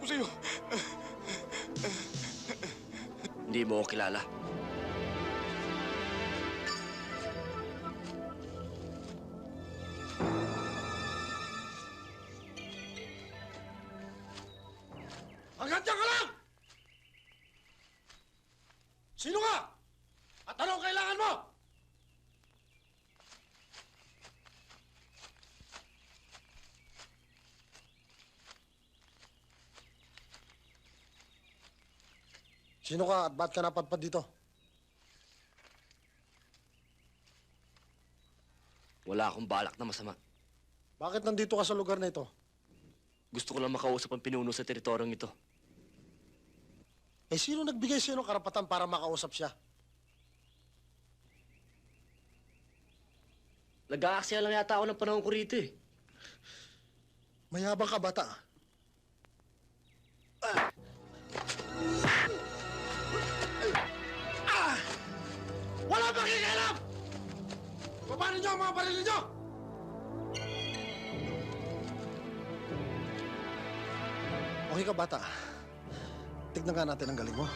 sa'yo. Hindi mo ako kilala. Hanggang dyan ka lang! Sino ka? At anong kailangan mo? Sino ka at ba't ka napadpad dito? Wala akong balak na masama. Bakit nandito ka sa lugar na ito? Gusto ko lang makausap ang pinuno sa teritoryong ito. Eh, sino nagbigay sa'yo ng karapatan para makausap siya? Nag-aaksaya lang yata ako ng panahon ko rito eh. Mayabang ka, bata. Wala bang kikialam! Baba ninyo ang mga baril ninyo! Okay ka, bata. Tignan nga natin ang galing mo.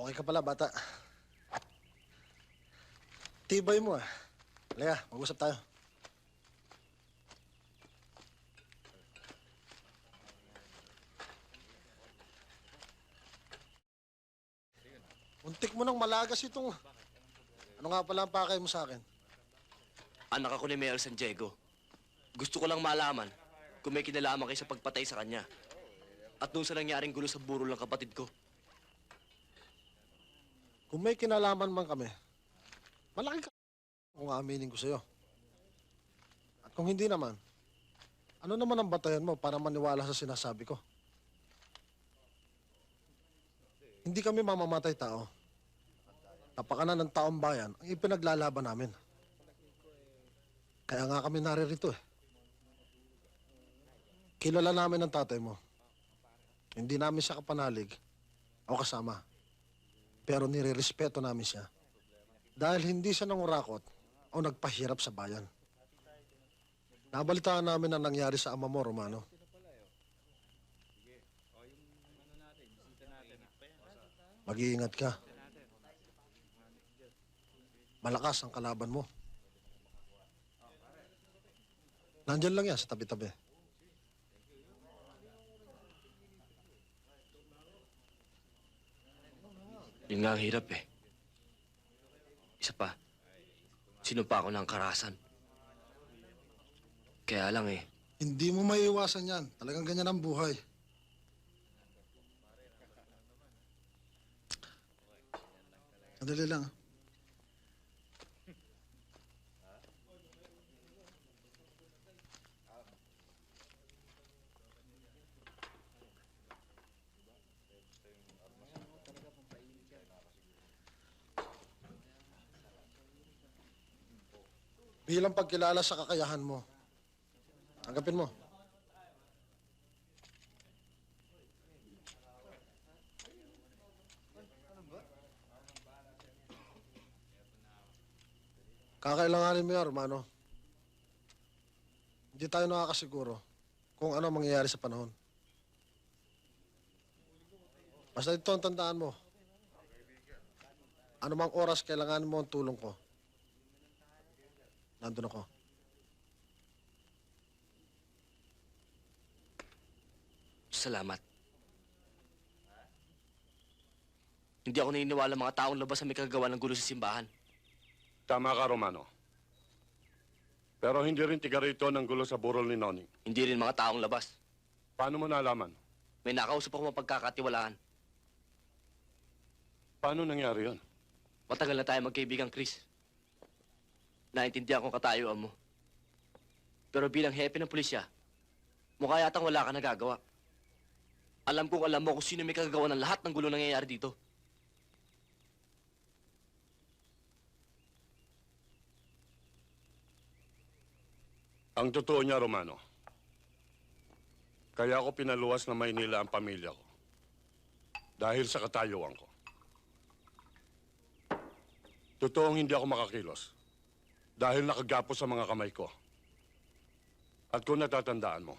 Okay ka pala, bata. Tibay mo, ah. Halika, mag-usap tayo. Muntik mo nang malagas itong... Ano nga pala ang pakay mo sa akin? Anak ako ni Mayor San Diego. Gusto ko lang malaman kung may kinalaman kayo sa pagpatay sa kanya. At doon sa nangyaring gulo sa burol ng kapatid ko. Kung may kinalaman man kami, malaki ka kung aaminin ko sa'yo. At kung hindi naman, ano naman ang batayan mo para maniwala sa sinasabi ko? Hindi kami mamamatay tao. Napakanan ng taong bayan ang ipinaglalaban namin. Kaya nga kami naririto eh. Kilala namin ang tatay mo. Hindi namin siya kapanalig o kasama. Pero nire-respeto namin siya. Dahil hindi siya nangurakot o nagpahirap sa bayan. Nabalitaan namin ang nangyari sa ama mo, Romano. Mag-iingat ka. Malakas ang kalaban mo. Nandyan lang yan sa tabi-tabi. Yun nga ang hirap eh. Isa pa, sinumpa ako ng karahasan. Kaya lang eh, Hindi mo maiiwasan yan. Talagang ganyan ang buhay. Sandali lang. Bilang pagkilala sa kakayahan mo, tanggapin mo. Kakailanganin mo yan, Romano. Hindi tayo nakakasiguro kung ano mangyayari sa panahon. Basta ito ang tandaan mo. Ano mang oras kailanganin mo ang tulong ko. Nandun ako. salamat. Hindi ako naniniwala mga taong labas na may kagagawa ng gulo sa simbahan. Tama ka, Romano. Pero hindi rin tiga rito ng gulo sa burol ni Noni. Hindi rin mga taong labas. Paano mo nalaman? May nakausap ako mapagkakatiwalaan. Paano nangyari yon? Matagal na tayo magkaibigang Chris. Naintindihan kong katayuan mo. Pero bilang hepe ng pulisya, mukha yatang wala ka nagagawa. Alam kong alam mo kung sino may kagagawa ng lahat ng gulo nangyayari dito. Ang totoo niya, Romano, kaya ako pinaluwas na Maynila ang pamilya ko. Dahil sa katayuan ko. Totoong hindi ako makakilos. Dahil nakagapo sa mga kamay ko. At kung natatandaan mo,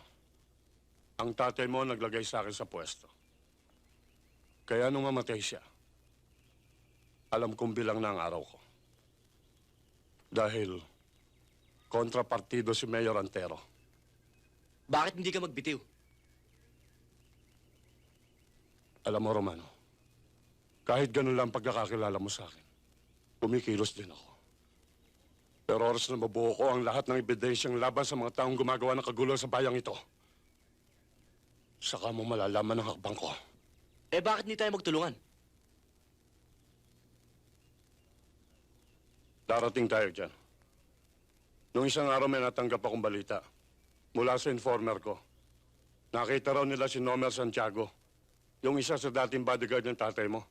ang tatay mo naglagay sa akin sa pwesto. Kaya nung mamatay siya, alam kong bilang na ang araw ko. Dahil kontrapartido si Mayor Antero. Bakit hindi ka magbitiw? Alam mo, Romano, kahit ganun lang pagkakakilala mo sa akin, kumikilos din ako. Pero oras na mabuo ko ang lahat ng ebidensyang laban sa mga taong gumagawa ng kagulo sa bayang ito, saka mo malalaman ang hakbang ko. Eh bakit hindi tayo magtulungan? Darating tayo dyan. Noong isang araw may natanggap akong balita mula sa informer ko. Nakita raw nila si Nomer Santiago, yung isa sa dating bodyguard ng tatay mo.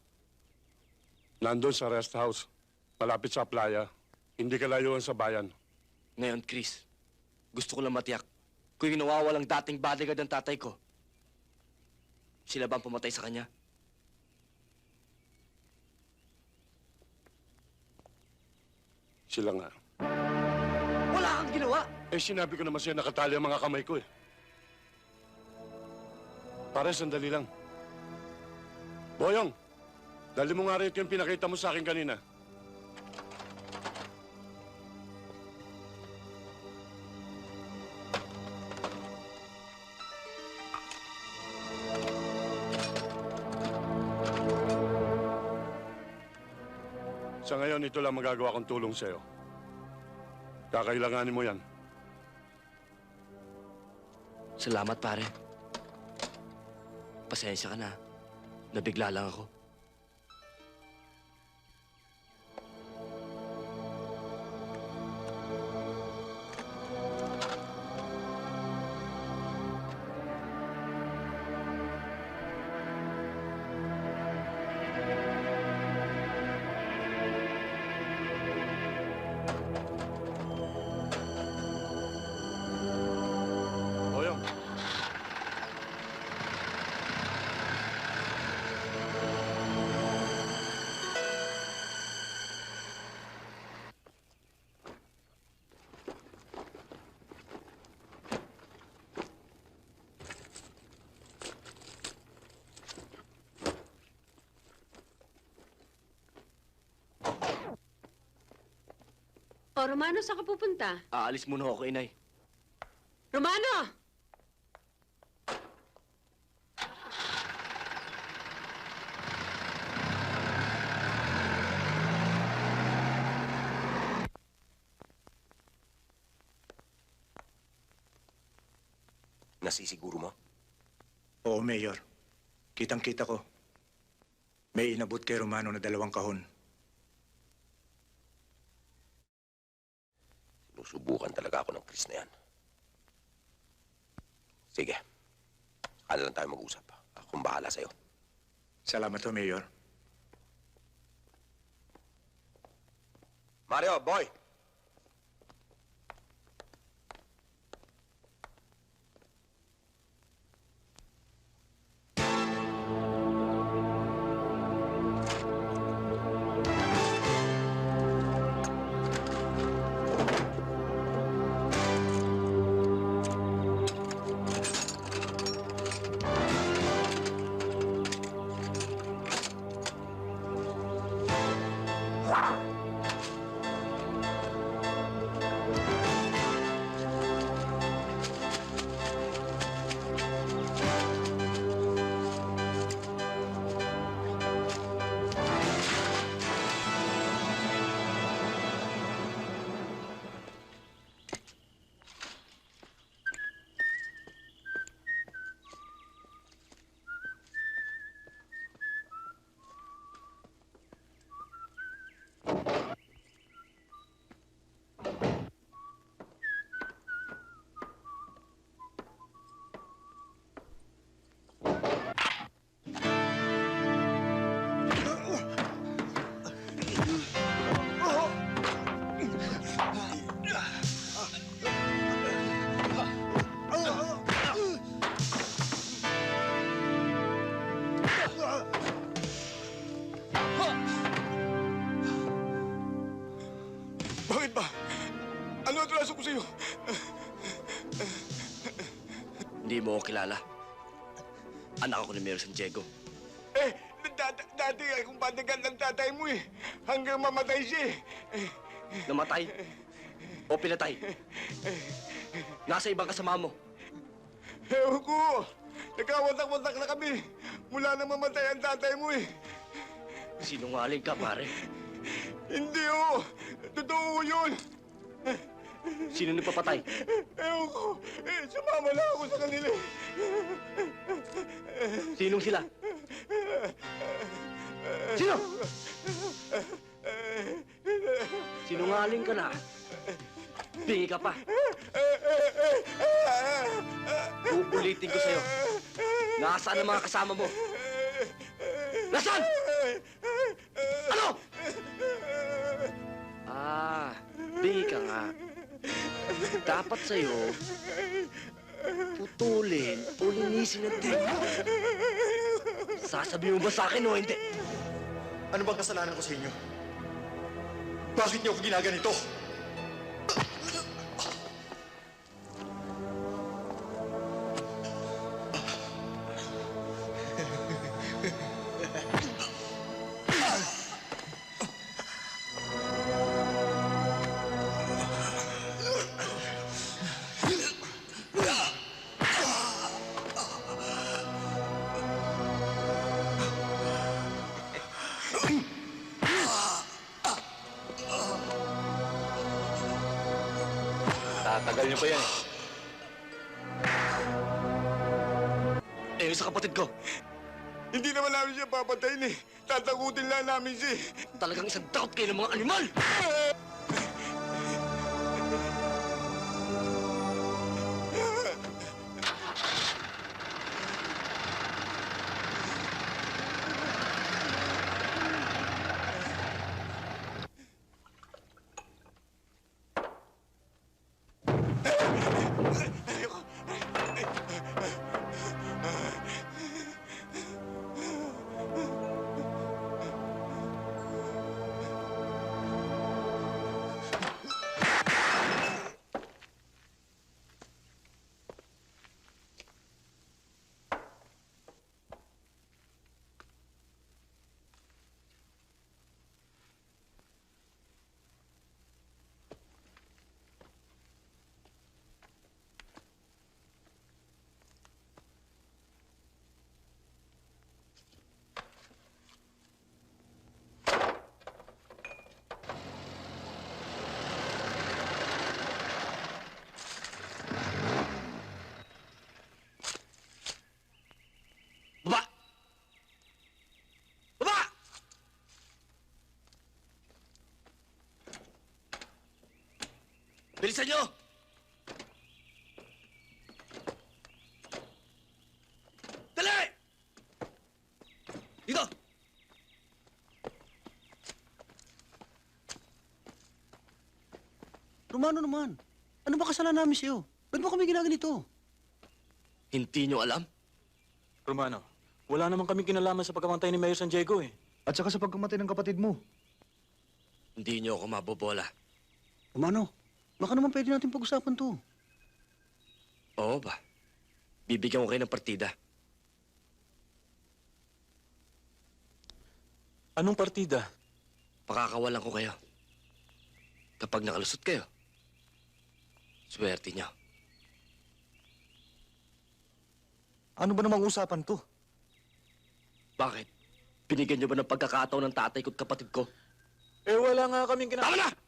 Nandun sa rest house, malapit sa playa, hindi kalayuan sa bayan. Ngayon, Chris, gusto ko lang matiyak. Kung yung nawawalang dating bodyguard ng tatay ko, sila ba ang pumatay sa kanya? Sila nga. Wala kang ginawa! Eh, sinabi ko naman siya nakatali ang mga kamay ko eh. Pare, sandali lang. Boyong, dali mo nga rito yung pinakita mo sa akin kanina. Sa ngayon, ito lang magagawa kong tulong sa'yo. Kakailanganin mo yan. Salamat, pare. Pasensya ka na. Nabigla lang ako. Boyong. O, Romano, saan ka pupunta? Aalis muna ako, inay. Romano! Nasisiguro mo? Oo, Mayor. Kitang-kita ko. May inabot kay Romano na 2 kahon. Sinusubukan talaga ako ng Chris na yan. Sige. Ano lang tayo mag-usap. Akong bahala sa'yo. Salamat ho, Mayor. Mario, boy! sa'yo. Hindi mo ako kilala. Anak ako ni Mayor San Diego. Eh, dati akong bodyguard ng tatay mo eh. Hanggang mamatay siya eh. Namatay o pinatay? Nasa ibang kasama mo. Ewan ko. Nagkawatak-watak na kami. Mula na mamatay ang tatay mo eh. Sinungaling ka, pare. Hindi oh. Totoo yun. Sino nagpapatay? Ewan ko. Sumama lang ako sa kanila. Sinong sila? Sino? Sinungaling ka na. Bingi ka pa. Uulitin ko sa'yo. Nasaan ang mga kasama mo? Nasaan? Ano? Bingi ka nga. Dapat sa'yo, putulin o linisin ang tenga. Sasabihin mo ba sa akin o hindi? Ano bang kasalanan ko sa inyo? Bakit niyo ako ginaganito? Tatagal niyo pa yan eh. Yung sa kapatid ko, Hindi naman namin siya papatayin eh. Tatakutin lang namin siya eh. talagang isang takot kayo ng mga animal! Baba! Baba! Bilisan niyo! Dali! Dito! Romano naman, ano ba kasalanan namin sa'yo? Ba't mo kami ginaganito? Hindi niyo alam? Romano, wala naman kami kinalaman sa pagkamatay ni Mayor San Diego eh. At saka sa pagkamatay ng kapatid mo. Hindi niyo ako mabobola. Romano, baka naman pwede natin pag-usapan to. Oo ba? Bibigyan ko kayo ng partida. Anong partida? Pakakawalan ko kayo. Kapag nakalusot kayo, swerte niyo. Ano ba namang usapan to? Bakit? Binigyan niyo ba ng pagkakataon ng tatay ko at kapatid ko? Eh wala nga kaming Tama na!